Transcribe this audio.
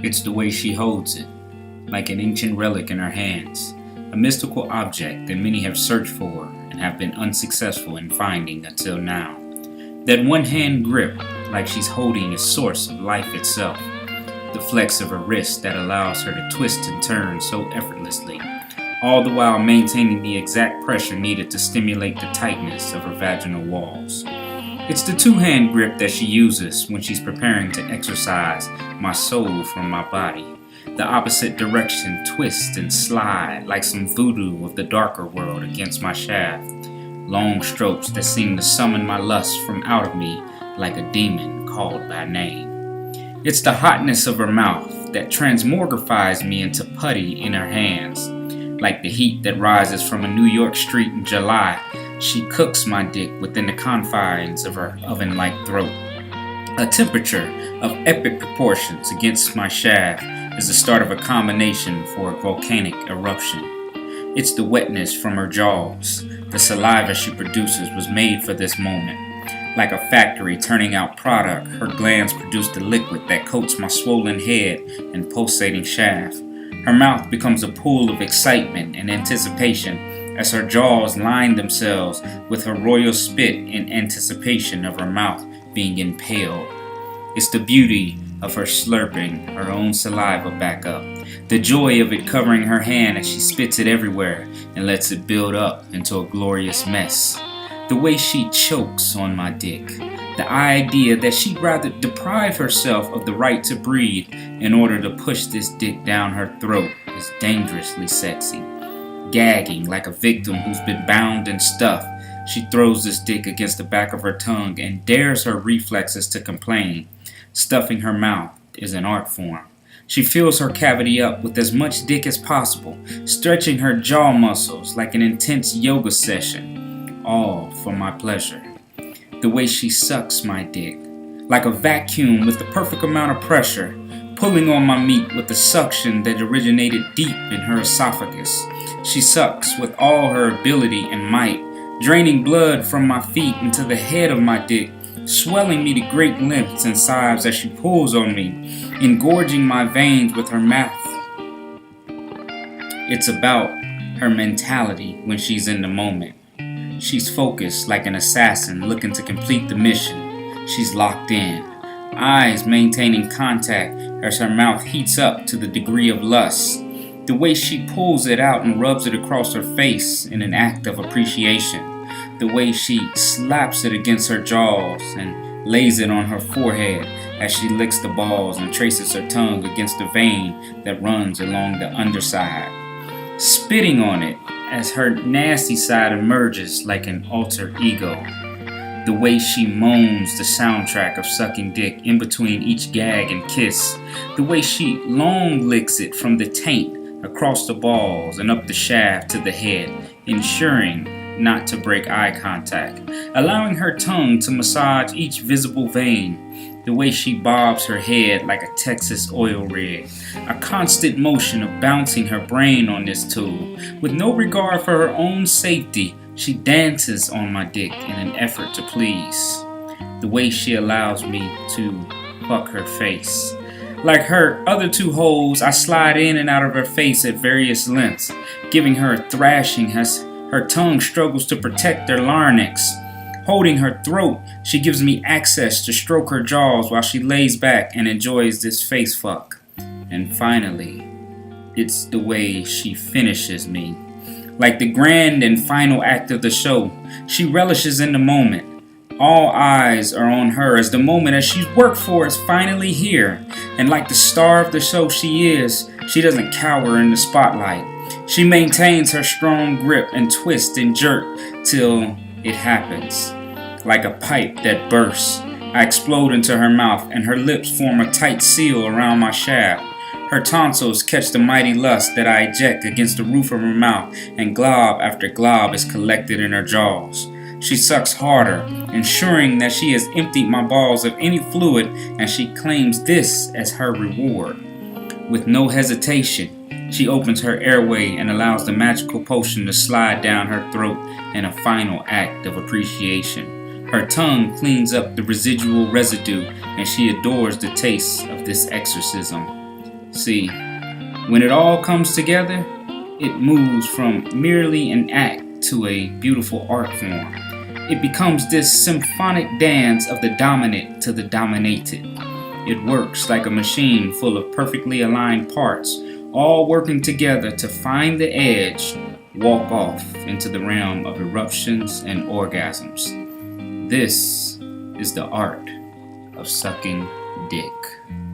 It's the way she holds it, like an ancient relic in her hands, a mystical object that many have searched for and have been unsuccessful in finding until now. That one-hand grip, like she's holding a source of life itself, the flex of her wrist that allows her to twist and turn so effortlessly, all the while maintaining the exact pressure needed to stimulate the tightness of her vaginal walls. It's the two-hand grip that she uses when she's preparing to exorcise my soul from my body. The opposite direction twist and slide like some voodoo of the darker world against my shaft. Long strokes that seem to summon my lust from out of me like a demon called by name. It's the hotness of her mouth that transmogrifies me into putty in her hands. Like the heat that rises from a New York street in July, she cooks my dick within the confines of her oven-like throat. A temperature of epic proportions against my shaft is the start of a combination for a volcanic eruption. It's the wetness from her jaws. The saliva she produces was made for this moment. Like a factory turning out product, her glands produce the liquid that coats my swollen head and pulsating shaft. Her mouth becomes a pool of excitement and anticipation as her jaws line themselves with her royal spit in anticipation of her mouth being impaled. It's the beauty of her slurping her own saliva back up, the joy of it covering her hand as she spits it everywhere and lets it build up into a glorious mess. The way she chokes on my dick, the idea that she'd rather deprive herself of the right to breathe in order to push this dick down her throat is dangerously sexy. Gagging like a victim who's been bound and stuffed, she throws this dick against the back of her tongue and dares her reflexes to complain. Stuffing her mouth is an art form. She fills her cavity up with as much dick as possible, stretching her jaw muscles like an intense yoga session, all for my pleasure. The way she sucks my dick, like a vacuum with the perfect amount of pressure, pulling on my meat with the suction that originated deep in her esophagus. She sucks with all her ability and might, draining blood from my feet into the head of my dick, swelling me to great lengths and size as she pulls on me, engorging my veins with her mouth. It's about her mentality when she's in the moment. She's focused like an assassin looking to complete the mission. She's locked in, eyes maintaining contact as her mouth heats up to the degree of lust. The way she pulls it out and rubs it across her face in an act of appreciation. The way she slaps it against her jaws and lays it on her forehead as she licks the balls and traces her tongue against the vein that runs along the underside. Spitting on it as her nasty side emerges like an alter ego. The way she moans the soundtrack of sucking dick in between each gag and kiss. The way she long licks it from the taint across the balls and up the shaft to the head, ensuring not to break eye contact, allowing her tongue to massage each visible vein. The way she bobs her head like a Texas oil rig, a constant motion of bouncing her brain on this tool. With no regard for her own safety, she dances on my dick in an effort to please. The way she allows me to fuck her face. Like her other two holes, I slide in and out of her face at various lengths, giving her a thrashing as her tongue struggles to protect her larynx. Holding her throat, she gives me access to stroke her jaws while she lays back and enjoys this face fuck. And finally, it's the way she finishes me. Like the grand and final act of the show, she relishes in the moment. All eyes are on her as the moment as she's worked for is finally here. And like the star of the show she is, she doesn't cower in the spotlight. She maintains her strong grip and twist and jerk till it happens. Like a pipe that bursts, I explode into her mouth and her lips form a tight seal around my shaft. Her tonsils catch the mighty lust that I eject against the roof of her mouth, and glob after glob is collected in her jaws. She sucks harder, ensuring that she has emptied my balls of any fluid, and she claims this as her reward. With no hesitation, she opens her airway and allows the magical potion to slide down her throat in a final act of appreciation. Her tongue cleans up the residual residue, and she adores the taste of this exorcism. See, when it all comes together, it moves from merely an act to a beautiful art form. It becomes this symphonic dance of the dominant to the dominated. It works like a machine full of perfectly aligned parts, all working together to find the edge, walk off into the realm of eruptions and orgasms. This is the art of sucking dick.